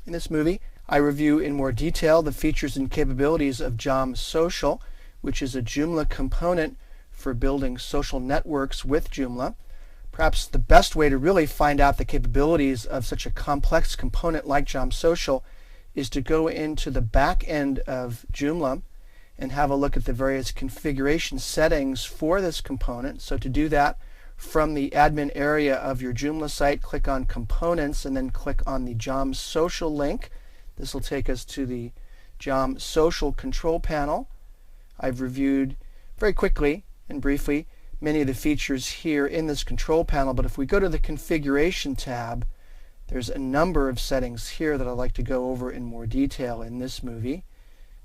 In this movie, I review in more detail the features and capabilities of JomSocial, which is a Joomla component for building social networks with Joomla. Perhaps the best way to really find out the capabilities of such a complex component like JomSocial is to go into the back end of Joomla and have a look at the various configuration settings for this component. So to do that, from the admin area of your Joomla site, click on Components and then click on the JomSocial link. This will take us to the JomSocial control panel. I've reviewed very quickly and briefly many of the features here in this control panel, but if we go to the Configuration tab, there's a number of settings here that I'd like to go over in more detail in this movie.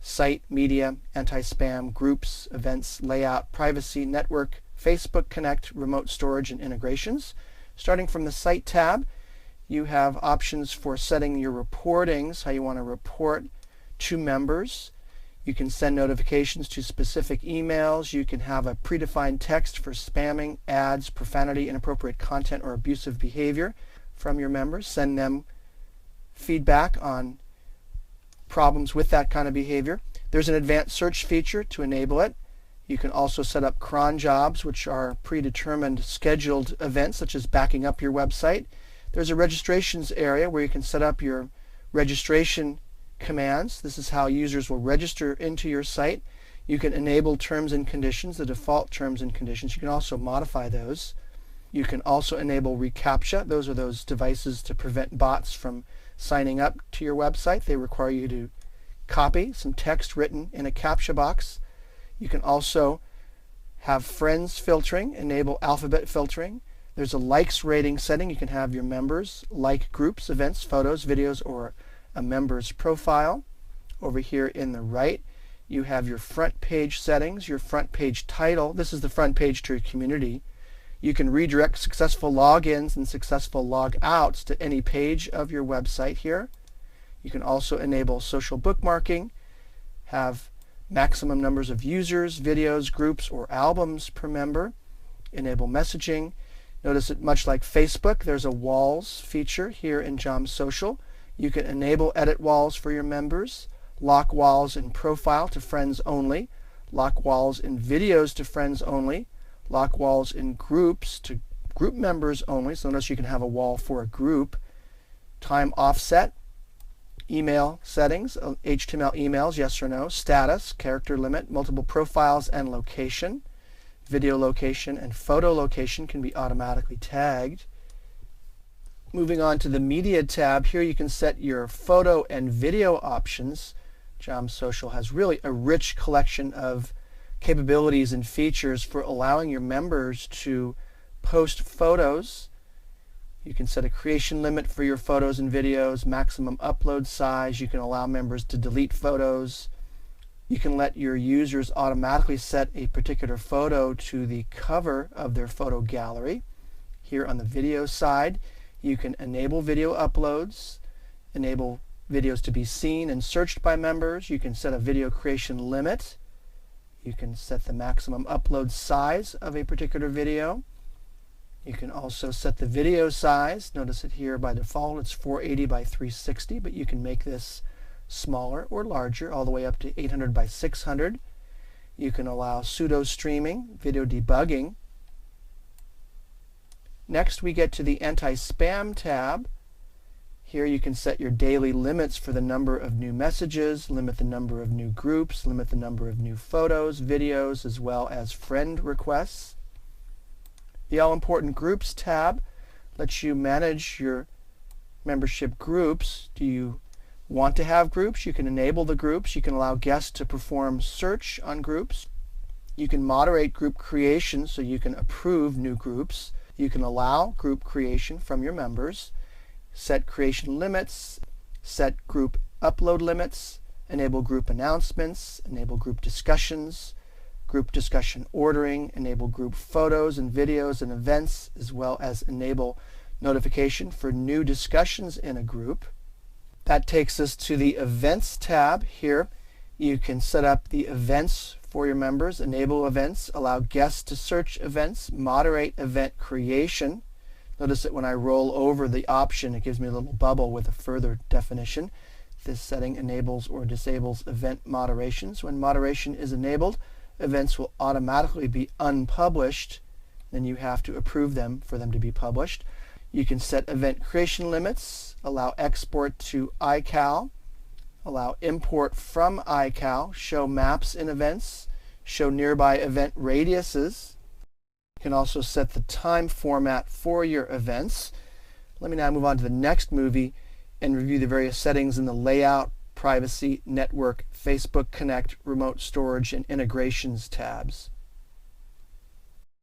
Site, media, anti-spam, groups, events, layout, privacy, network, Facebook Connect, remote storage, and integrations. Starting from the Site tab, you have options for setting your reportings, how you want to report to members. You can send notifications to specific emails. You can have a predefined text for spamming, ads, profanity, inappropriate content, or abusive behavior from your members. Send them feedback on problems with that kind of behavior. There's an advanced search feature to enable it. You can also set up cron jobs, which are predetermined scheduled events, such as backing up your website. There's a registrations area where you can set up your registration commands. This is how users will register into your site. You can enable terms and conditions, the default terms and conditions. You can also modify those. You can also enable reCAPTCHA. Those are those devices to prevent bots from signing up to your website. They require you to copy some text written in a CAPTCHA box. You can also have friends filtering, enable alphabet filtering. There's a likes rating setting. You can have your members like groups, events, photos, videos, or a member's profile. Over here in the right, you have your front page settings, your front page title. This is the front page to your community. You can redirect successful logins and successful logouts to any page of your website here. You can also enable social bookmarking, have maximum numbers of users, videos, groups, or albums per member, enable messaging. Notice that much like Facebook, there's a walls feature here in JomSocial. You can enable edit walls for your members, lock walls in profile to friends only, lock walls in videos to friends only, lock walls in groups to group members only. So notice you can have a wall for a group. Time offset, email settings, HTML emails, yes or no, status, character limit, multiple profiles, and location. Video location and photo location can be automatically tagged. Moving on to the Media tab, here you can set your photo and video options. JomSocial has really a rich collection of capabilities and features for allowing your members to post photos. You can set a creation limit for your photos and videos, maximum upload size. You can allow members to delete photos. You can let your users automatically set a particular photo to the cover of their photo gallery. Here on the video side, you can enable video uploads, enable videos to be seen and searched by members. You can set a video creation limit. You can set the maximum upload size of a particular video. You can also set the video size. Notice it here by default it's 480 by 360, but you can make this smaller or larger, all the way up to 800 by 600. You can allow pseudo streaming, video debugging. Next we get to the anti-spam tab. Here you can set your daily limits for the number of new messages, limit the number of new groups, limit the number of new photos, videos, as well as friend requests. The all-important Groups tab lets you manage your membership groups. Do you want to have groups? You can enable the groups. You can allow guests to perform search on groups. You can moderate group creation so you can approve new groups. You can allow group creation from your members, set creation limits, set group upload limits, enable group announcements, enable group discussions, group discussion ordering, enable group photos and videos and events, as well as enable notification for new discussions in a group. That takes us to the Events tab. Here you can set up the events for your members, enable events, allow guests to search events, moderate event creation, Notice that when I roll over the option, it gives me a little bubble with a further definition. This setting enables or disables event moderations. When moderation is enabled, events will automatically be unpublished. Then you have to approve them for them to be published. You can set event creation limits, allow export to iCal, allow import from iCal, show maps in events, show nearby event radiuses. You can also set the time format for your events. Let me now move on to the next movie and review the various settings in the Layout, Privacy, Network, Facebook Connect, Remote Storage, and Integrations tabs.